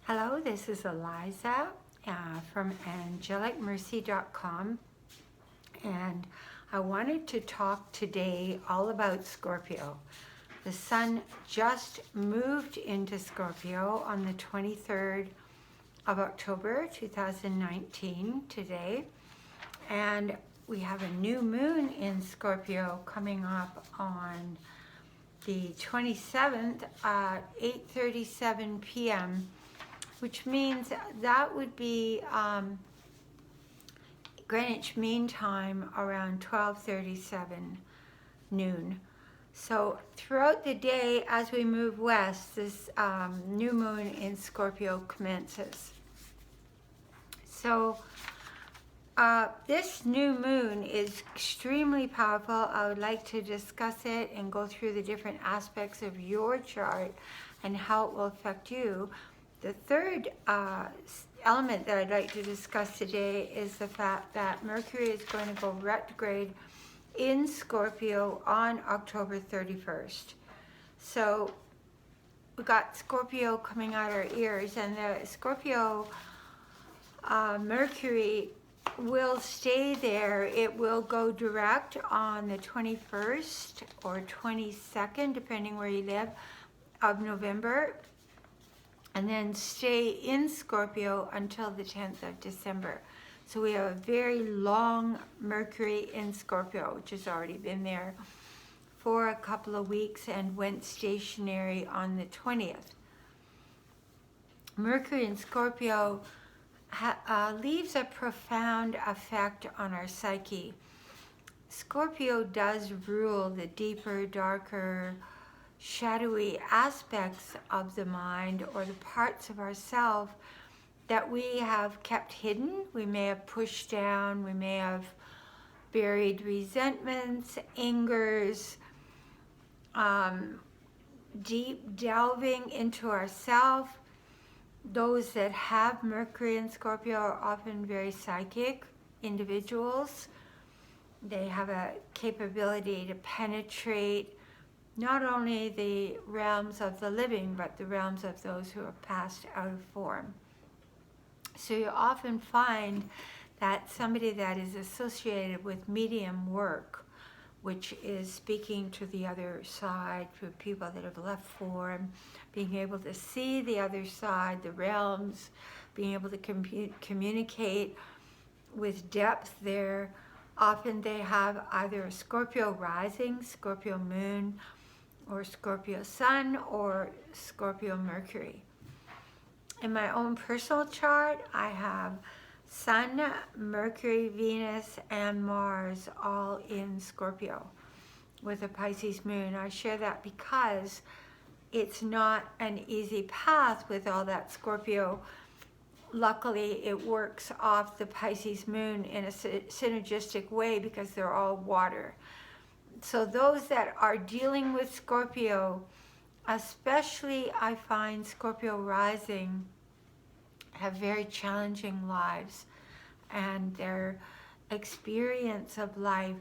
Hello, this is Eliza from angelicmercy.com, and I wanted to talk today all about Scorpio. The sun just moved into Scorpio on the 23rd of October 2019 today, and we have a new moon in Scorpio coming up on the 27th at 8:37 p.m., which means that would be Greenwich Mean Time around 12:37 noon. So throughout the day, as we move west, this new moon in Scorpio commences. So this new moon is extremely powerful. I would like to discuss it and go through the different aspects of your chart and how it will affect you. The third element that I'd like to discuss today is the fact that Mercury is going to go retrograde in Scorpio on October 31st. So we got Scorpio coming out our ears, and the Scorpio Mercury will stay there. It will go direct on the 21st or 22nd, depending where you live, of November, and then stay in Scorpio until the 10th of December. So we have a very long Mercury in Scorpio, which has already been there for a couple of weeks and went stationary on the 20th. Mercury in Scorpio leaves a profound effect on our psyche. Scorpio does rule the deeper, darker, shadowy aspects of the mind, or the parts of ourselves that we have kept hidden. We may have pushed down, we may have buried resentments, angers, deep delving into ourselves. Those that have Mercury in Scorpio are often very psychic individuals. They have a capability to penetrate not only the realms of the living, but the realms of those who have passed out of form. So you often find that somebody that is associated with medium work, which is speaking to the other side, for people that have left form, being able to see the other side, the realms, being able to communicate with depth there. Often they have either a Scorpio rising, Scorpio moon, or Scorpio sun, or Scorpio Mercury. In my own personal chart, I have Sun, Mercury, Venus, and Mars all in Scorpio with a Pisces moon. I share that because it's not an easy path with all that Scorpio. Luckily, it works off the Pisces moon in a synergistic way because they're all water. So those that are dealing with Scorpio, especially I find Scorpio rising, have very challenging lives, and their experience of life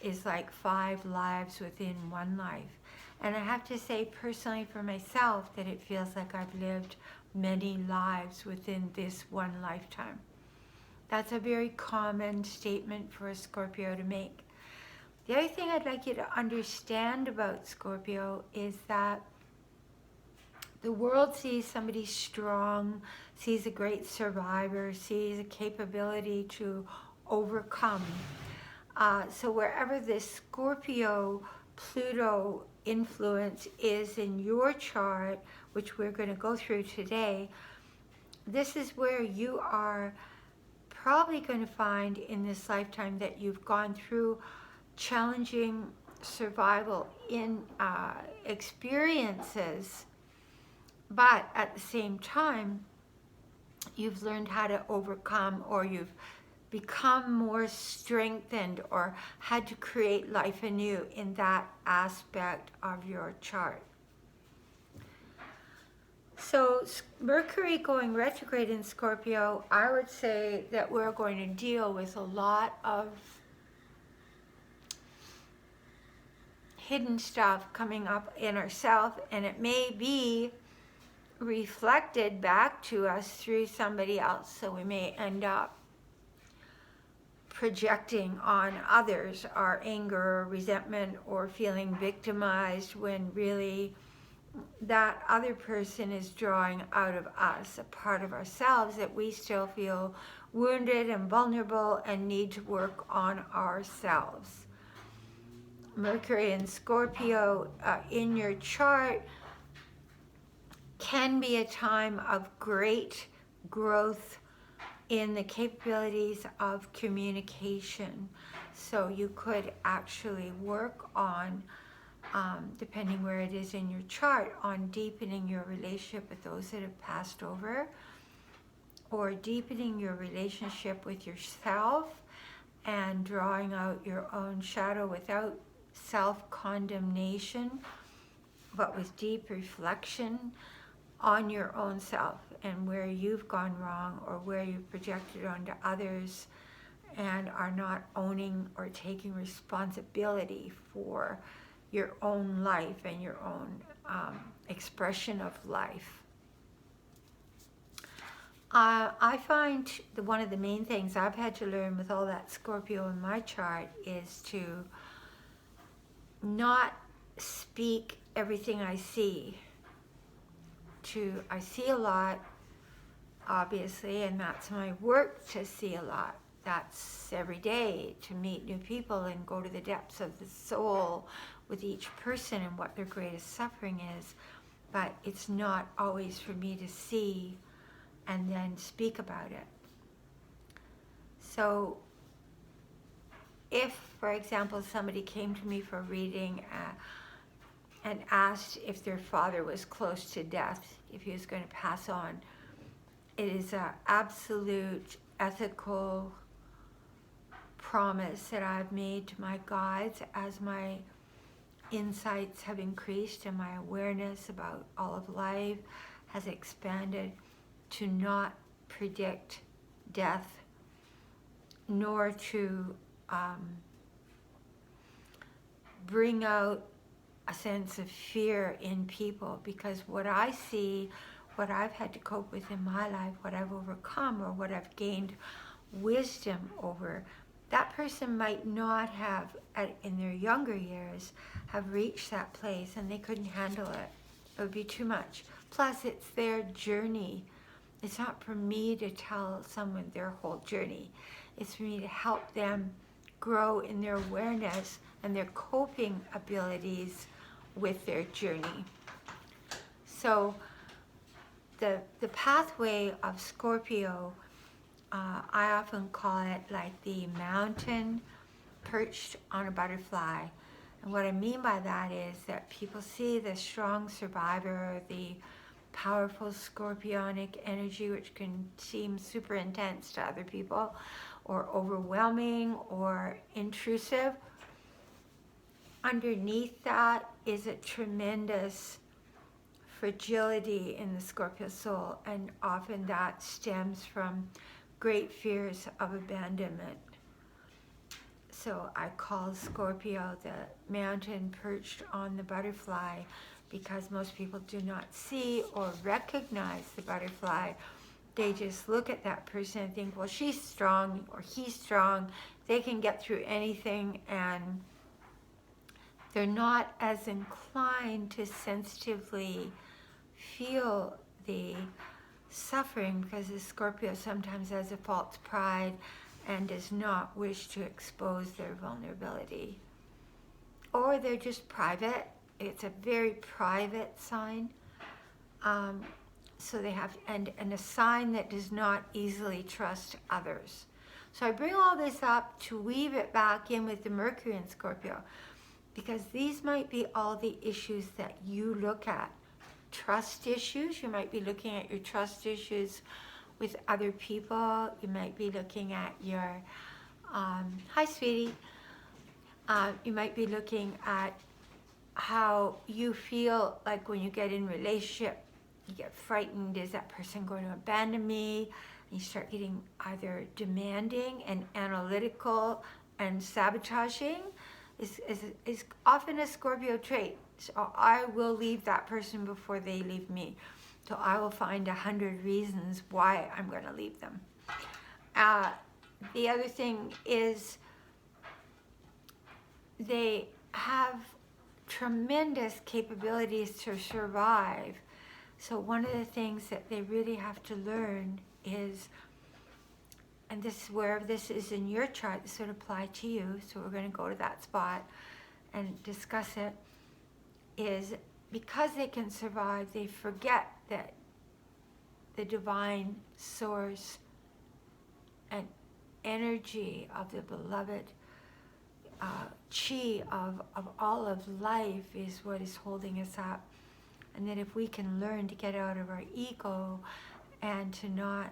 is like 5 lives within one life. And I have to say personally for myself that it feels like I've lived many lives within this one lifetime. That's a very common statement for a Scorpio to make. The other thing I'd like you to understand about Scorpio is that the world sees somebody strong, sees a great survivor, sees a capability to overcome. So wherever this Scorpio Pluto influence is in your chart, which we're going to go through today, this is where you are probably going to find in this lifetime that you've gone through challenging survival in experiences, but at the same time you've learned how to overcome, or you've become more strengthened, or had to create life anew in that aspect of your chart. So Mercury going retrograde in Scorpio, I would say that we're going to deal with a lot of hidden stuff coming up in ourselves, and it may be reflected back to us through somebody else. So we may end up projecting on others our anger or resentment or feeling victimized, when really that other person is drawing out of us a part of ourselves that we still feel wounded and vulnerable and need to work on ourselves. Mercury and Scorpio in your chart can be a time of great growth in the capabilities of communication. So you could actually work on, depending where it is in your chart, on deepening your relationship with those that have passed over, or deepening your relationship with yourself and drawing out your own shadow without self-condemnation, but with deep reflection on your own self and where you've gone wrong or where you've projected onto others and are not owning or taking responsibility for your own life and your own expression of life. I find one of the main things I've had to learn with all that Scorpio in my chart is to not speak everything I see. I see a lot, obviously, and that's my work to see a lot. That's every day, to meet new people and go to the depths of the soul with each person and what their greatest suffering is. But it's not always for me to see and then speak about it. So if, for example, somebody came to me for a reading and asked if their father was close to death, if he was going to pass on, it is an absolute ethical promise that I've made to my guides as my insights have increased and my awareness about all of life has expanded, to not predict death, nor to bring out a sense of fear in people, because what I see, what I've had to cope with in my life, what I've overcome or what I've gained wisdom over, that person might not have, in their younger years, have reached that place and they couldn't handle it. It would be too much. Plus, it's their journey. It's not for me to tell someone their whole journey. It's for me to help them grow in their awareness and their coping abilities with their journey. So the pathway of Scorpio, I often call it like the mountain perched on a butterfly. And what I mean by that is that people see the strong survivor, the powerful scorpionic energy, which can seem super intense to other people, or overwhelming or intrusive. Underneath that is a tremendous fragility in the Scorpio soul, and often that stems from great fears of abandonment. So I call Scorpio the mountain perched on the butterfly, because most people do not see or recognize the butterfly. They just look at that person and think, well, she's strong or he's strong. They can get through anything, and they're not as inclined to sensitively feel the suffering, because the Scorpio sometimes has a false pride and does not wish to expose their vulnerability. Or they're just private. It's a very private sign. So they have, and a sign that does not easily trust others. So I bring all this up to weave it back in with the Mercury in Scorpio, because these might be all the issues that you look at. Trust issues, you might be looking at your trust issues with other people. You might be looking at your, hi sweetie. You might be looking at how you feel like when you get in relationship, you get frightened. Is that person going to abandon me? And you start getting either demanding and analytical and sabotaging. Is often a Scorpio trait. So I will leave that person before they leave me. So I will find 100 reasons why I'm going to leave them. The other thing is they have tremendous capabilities to survive. So one of the things that they really have to learn is, and this is where this is in your chart, this would apply to you, so we're going to go to that spot and discuss it, is because they can survive, they forget that the divine source and energy of the beloved chi of all of life is what is holding us up. And that if we can learn to get out of our ego and to not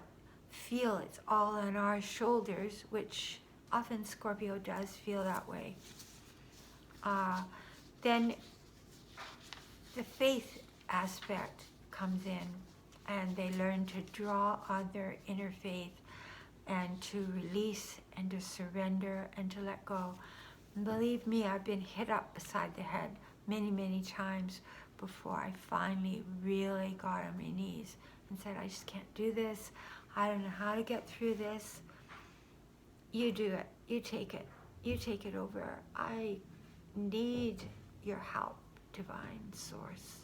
feel it's all on our shoulders, which often Scorpio does feel that way, then the faith aspect comes in, and they learn to draw on their inner faith and to release and to surrender and to let go. And believe me, I've been hit up beside the head many, many times before I finally really got on my knees and said, I just can't do this. I don't know how to get through this. You do it. You take it. You take it over. I need your help, divine source.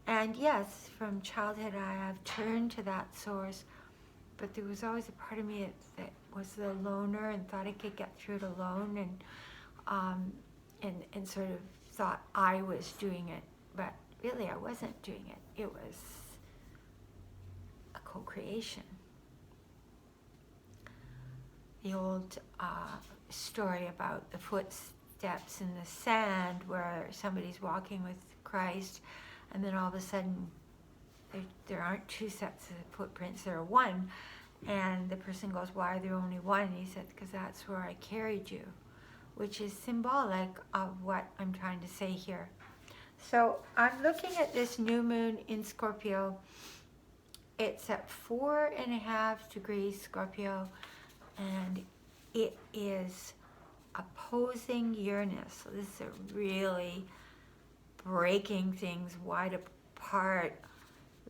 And yes, from childhood I have turned to that source, but there was always a part of me that was the loner and thought I could get through it alone, and sort of thought I was doing it, but really I wasn't doing it. It was a co-creation. The old story about the footsteps in the sand where somebody's walking with Christ, and then all of a sudden there aren't two sets of footprints, there are one. And the person goes, why are there only one? And he said, because that's where I carried you, which is symbolic of what I'm trying to say here. So I'm looking at this new moon in Scorpio. It's at 4.5 degrees Scorpio, and it is opposing Uranus. So this is a really breaking things wide apart.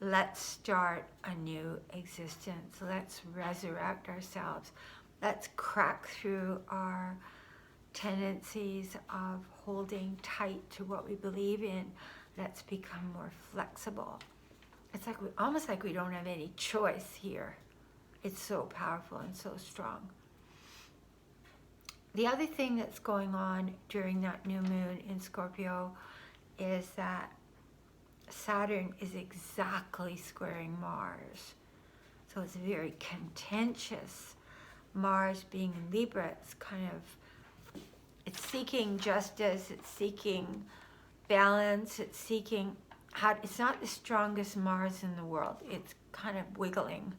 Let's start a new existence. Let's resurrect ourselves. Let's crack through our tendencies of holding tight to what we believe in. Let's become more flexible. It's like almost like we don't have any choice here. It's so powerful and so strong. The other thing that's going on during that new moon in Scorpio is that Saturn is exactly squaring Mars. So it's very contentious. Mars being in Libra, it's kind of, it's seeking justice, it's seeking balance, it's seeking how, it's not the strongest Mars in the world. It's kind of wiggling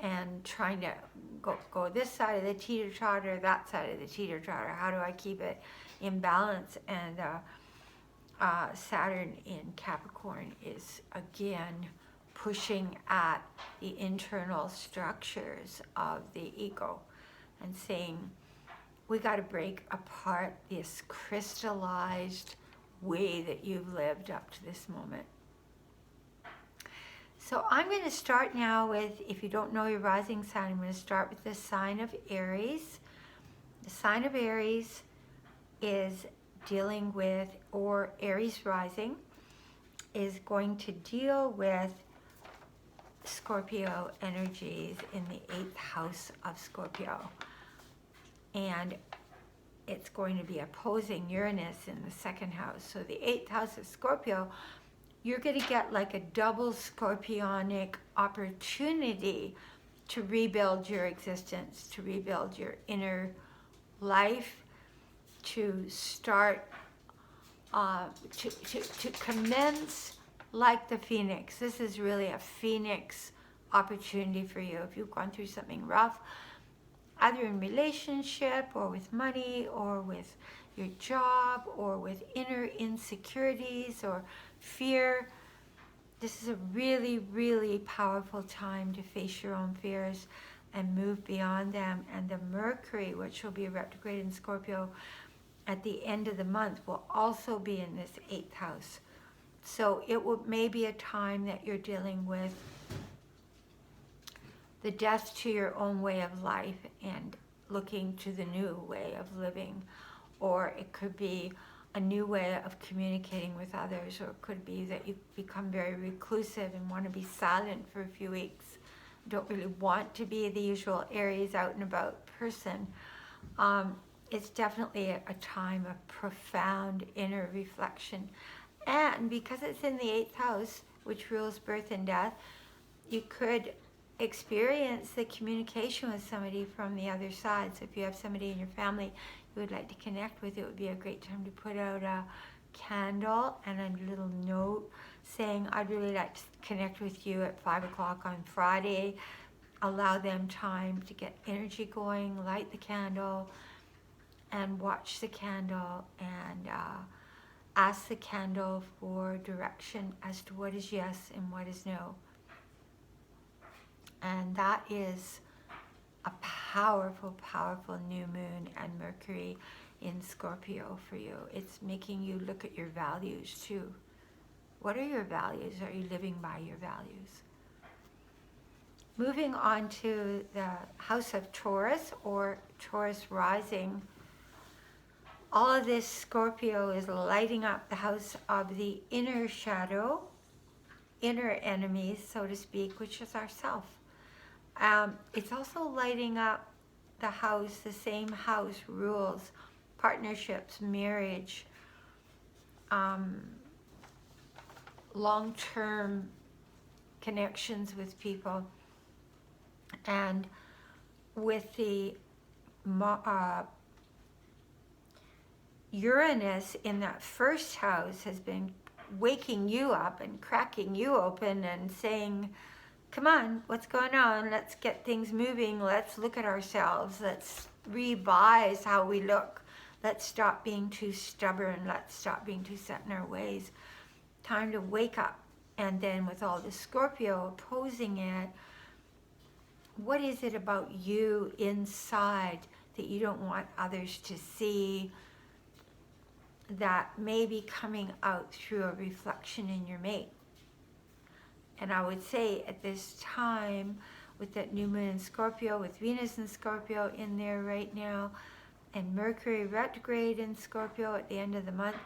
and trying to go this side of the teeter-totter, that side of the teeter-totter. How do I keep it in balance? And Saturn in Capricorn is again pushing at the internal structures of the ego and saying, we got to break apart this crystallized way that you've lived up to this moment. So I'm going to start now with, if you don't know your rising sign, I'm going to start with the sign of Aries. The sign of Aries is dealing with, or Aries rising, is going to deal with Scorpio energies in the 8th house of Scorpio. And it's going to be opposing Uranus in the 2nd house. So the 8th house of Scorpio, you're going to get like a double scorpionic opportunity to rebuild your existence, to rebuild your inner life, to start, to commence like the phoenix. This is really a phoenix opportunity for you. If you've gone through something rough, either in relationship or with money or with your job or with inner insecurities or fear, this is a really, really powerful time to face your own fears and move beyond them. And the Mercury, which will be retrograde in Scorpio at the end of the month, will also be in this 8th house. So it may be a time that you're dealing with the death to your own way of life and looking to the new way of living. Or it could be a new way of communicating with others, or it could be that you become very reclusive and want to be silent for a few weeks. Don't really want to be the usual Aries out and about person. It's definitely a time of profound inner reflection. And because it's in the 8th house, which rules birth and death, you could experience the communication with somebody from the other side. So if you have somebody in your family you would like to connect with, it would be a great time to put out a candle and a little note saying, I'd really like to connect with you at 5 o'clock on Friday. Allow them time to get energy going, light the candle, and watch the candle, and ask the candle for direction as to what is yes and what is no. And that is a powerful, powerful new moon and Mercury in Scorpio for you. It's making you look at your values too. What are your values? Are you living by your values? Moving on to the house of Taurus or Taurus rising. All of this Scorpio is lighting up the house of the inner shadow, inner enemies, so to speak, which is ourself. It's also lighting up the house, the same house rules, partnerships, marriage, long-term connections with people. And with the Uranus in that first house has been waking you up and cracking you open and saying, come on, what's going on? Let's get things moving. Let's look at ourselves. Let's revise how we look. Let's stop being too stubborn. Let's stop being too set in our ways. Time to wake up. And then with all the Scorpio opposing it, what is it about you inside that you don't want others to see, that may be coming out through a reflection in your mate? And I would say at this time, with that new moon in Scorpio, with Venus in Scorpio in there right now, and Mercury retrograde in Scorpio at the end of the month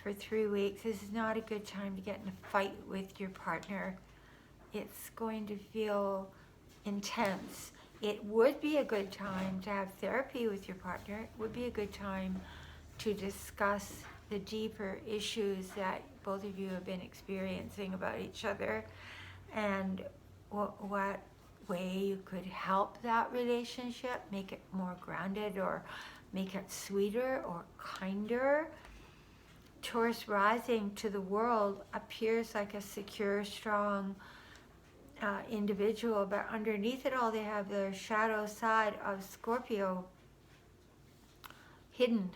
for 3 weeks, this is not a good time to get in a fight with your partner. It's going to feel intense. It would be a good time to have therapy with your partner. It would be a good time to discuss the deeper issues that both of you have been experiencing about each other, and what way you could help that relationship, make it more grounded or make it sweeter or kinder. Taurus rising to the world appears like a secure, strong individual, but underneath it all they have their shadow side of Scorpio hidden.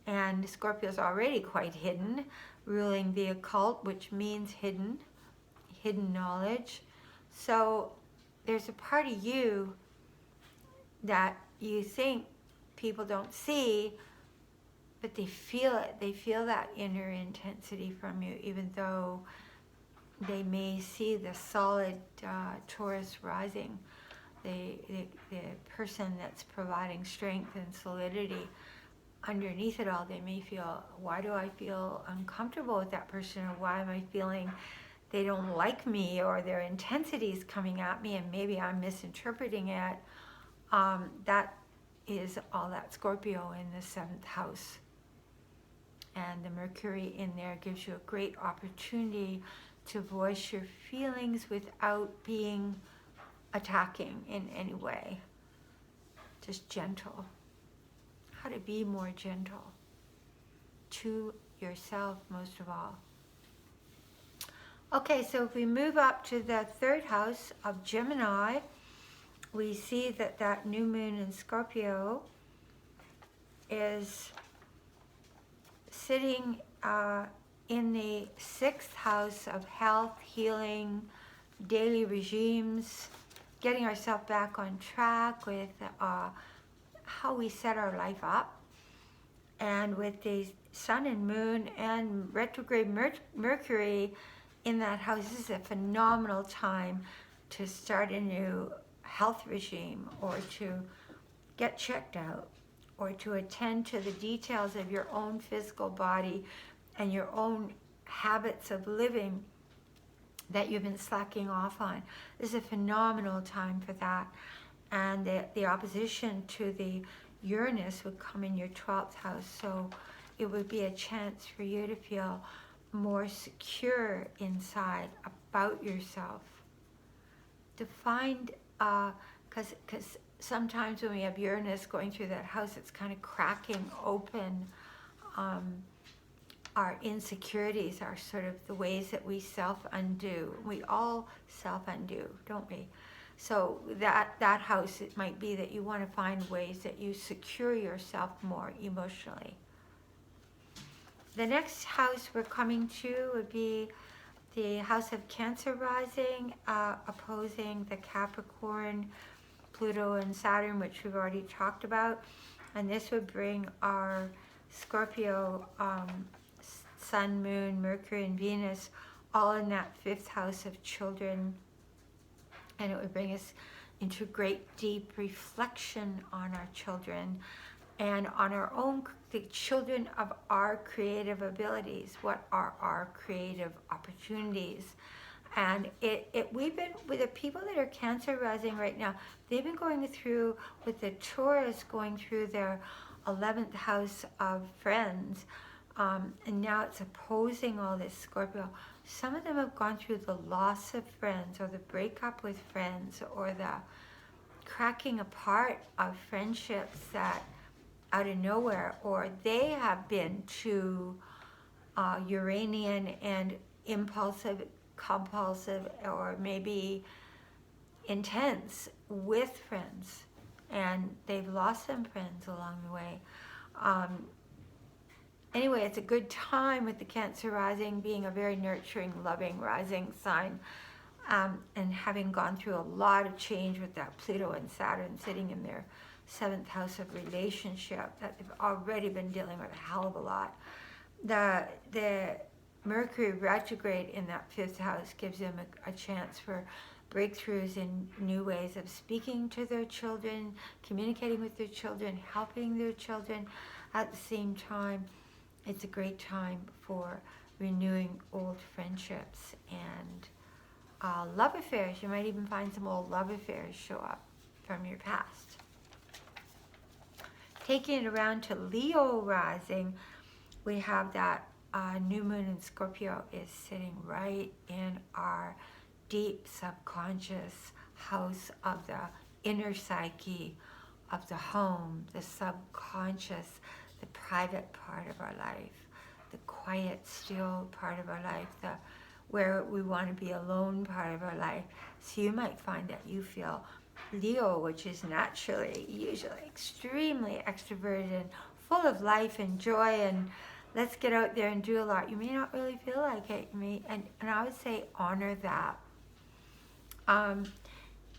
And Scorpio's already quite hidden, ruling the occult, which means hidden knowledge. So there's a part of you that you think people don't see, but they feel it. They feel that inner intensity from you, even though they may see the solid Taurus rising, the person that's providing strength and solidity. Underneath it all, they may feel, why do I feel uncomfortable with that person? Or why am I feeling they don't like me, or their intensity is coming at me and maybe I'm misinterpreting it? That is all that Scorpio in the 7th house. And the Mercury in there gives you a great opportunity to voice your feelings without being attacking in any way. Just gentle. How to be more gentle to yourself, most of all. Okay, so if we move up to the 3rd house of Gemini, we see that that new moon in Scorpio is sitting in the 6th house of health, healing, daily regimes, getting ourselves back on track with how we set our life up. And with the sun and moon and retrograde Mercury in that house, this is a phenomenal time to start a new health regime, or to get checked out, or to attend to the details of your own physical body and your own habits of living that you've been slacking off on. This is a phenomenal time for that. And the opposition to the Uranus would come in your 12th house, so it would be a chance for you to feel more secure inside about yourself. To find, because sometimes when we have Uranus going through that house, it's kind of cracking open our insecurities, are sort of the ways that we self-undo. We all self-undo, don't we? So that house, it might be that you want to find ways that you secure yourself more emotionally. The next house we're coming to would be the house of Cancer rising, opposing the Capricorn, Pluto and Saturn, which we've already talked about. And this would bring our Scorpio, Sun, Moon, Mercury, and Venus all in that 5th house of children. And it would bring us into great deep reflection on our children and on our own, the children of our creative abilities. What are our creative opportunities? And we've been, with the people that are Cancer rising right now, they've been going through, with the Taurus going through their 11th house of friends, and now it's opposing all this Scorpio. Some of them have gone through the loss of friends, or the breakup with friends, or the cracking apart of friendships that out of nowhere, or they have been too Uranian and impulsive, compulsive, or maybe intense with friends, and they've lost some friends along the way. Anyway, it's a good time with the Cancer rising being a very nurturing, loving rising sign, and having gone through a lot of change with that Pluto and Saturn sitting in their 7th house of relationship, that they've already been dealing with a hell of a lot. The Mercury retrograde in that 5th house gives them a chance for breakthroughs in new ways of speaking to their children, communicating with their children, helping their children. At the same time, it's a great time for renewing old friendships and love affairs. You might even find some old love affairs show up from your past. Taking it around to Leo rising, we have that new moon in Scorpio is sitting right in our deep subconscious house of the inner psyche, of the home, the subconscious, the private part of our life, the quiet, still part of our life, the where we want to be alone part of our life. So you might find that you feel Leo, which is naturally, usually extremely extroverted and full of life and joy, and let's get out there and do a lot. You may not really feel like it. You may, and I would say honor that.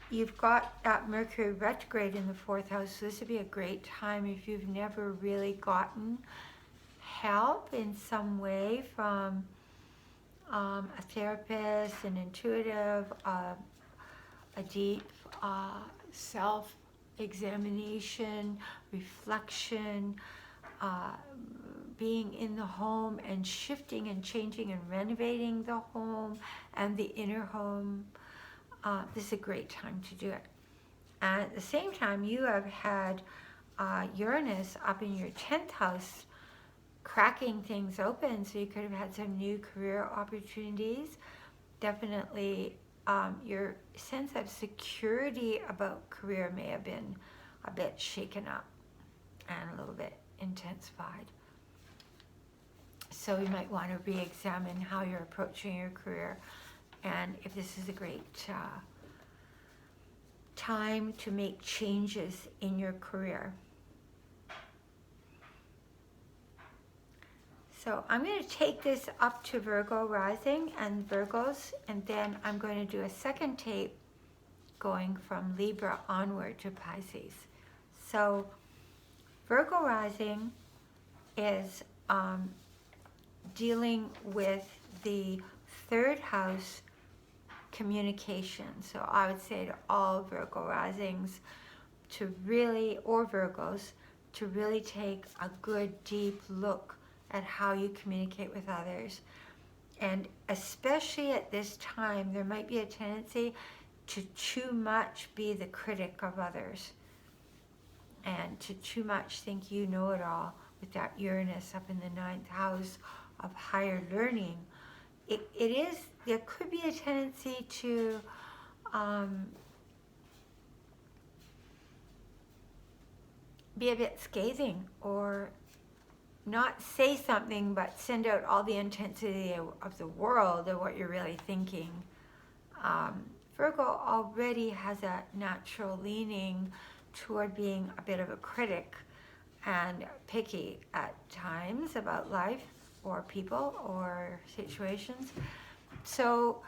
You've got that Mercury retrograde in the 4th house, so this would be a great time if you've never really gotten help in some way from a therapist, an intuitive, a deep self-examination, reflection, being in the home and shifting and changing and renovating the home and the inner home. This is a great time to do it. And at the same time, you have had Uranus up in your 10th house cracking things open, so you could have had some new career opportunities. Definitely your sense of security about career may have been a bit shaken up and a little bit intensified. So you might want to re-examine how you're approaching your career, and if this is a great time to make changes in your career. So I'm going to take this up to Virgo rising and Virgos, and then I'm going to do a second tape going from Libra onward to Pisces. So Virgo rising, is dealing with the third house communication. So I would say to all Virgo risings to really, or Virgos, to really take a good deep look at how you communicate with others. And especially at this time, there might be a tendency to too much be the critic of others and to too much think you know it all with that Uranus up in the 9th house of higher learning. There could be a tendency to be a bit scathing or not say something but send out all the intensity of the world of what you're really thinking. Virgo already has a natural leaning toward being a bit of a critic and picky at times about life or people or situations. So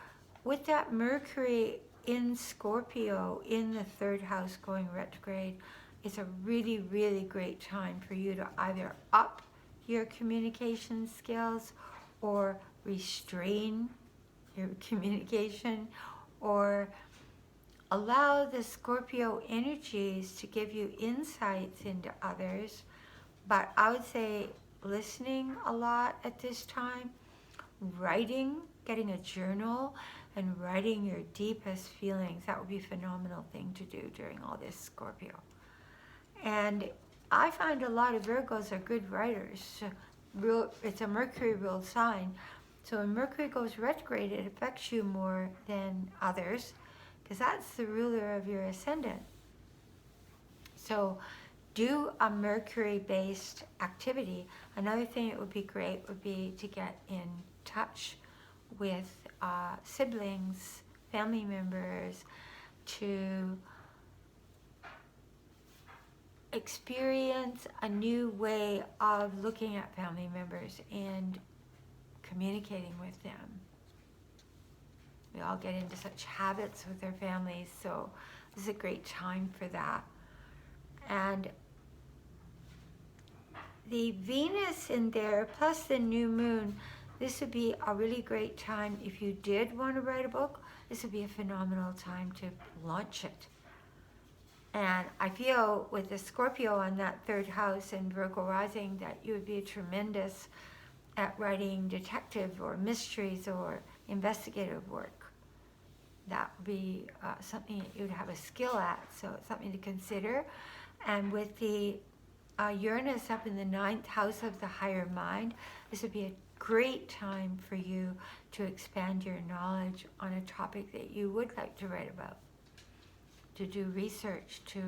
with that Mercury in Scorpio in the 3rd house going retrograde, it's a really, really great time for you to either up your communication skills or restrain your communication or allow the Scorpio energies to give you insights into others. But I would say listening a lot at this time, writing, getting a journal and writing your deepest feelings. That would be a phenomenal thing to do during all this Scorpio. And I find a lot of Virgos are good writers. It's a Mercury ruled sign. So when Mercury goes retrograde, it affects you more than others because that's the ruler of your ascendant. So do a Mercury-based activity. Another thing that would be great would be to get in touch with siblings, family members, to experience a new way of looking at family members and communicating with them. We all get into such habits with our families, so this is a great time for that. And the Venus in there, plus the new moon, this would be a really great time if you did want to write a book. This would be a phenomenal time to launch it. And I feel with the Scorpio on that 3rd house and Virgo rising that you would be tremendous at writing detective or mysteries or investigative work. That would be something that you'd have a skill at, so it's something to consider. And with the Uranus up in the 9th house of the higher mind, this would be a great time for you to expand your knowledge on a topic that you would like to write about, to do research, to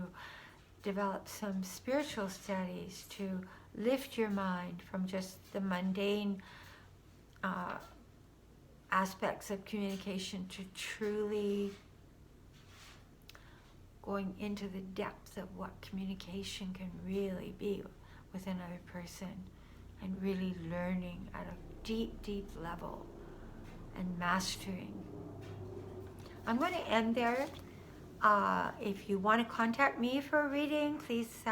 develop some spiritual studies, to lift your mind from just the mundane aspects of communication to truly going into the depth of what communication can really be with another person and really learning at a deep, deep level and mastering. I'm going to end there. If you want to contact me for a reading, please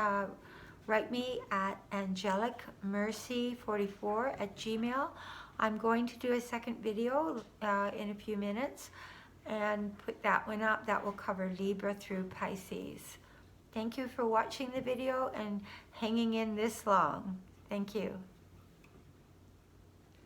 write me at angelicmercy44@gmail.com. I'm going to do a second video in a few minutes and put that one up. That will cover Libra through Pisces. Thank you for watching the video and hanging in this long. Thank you.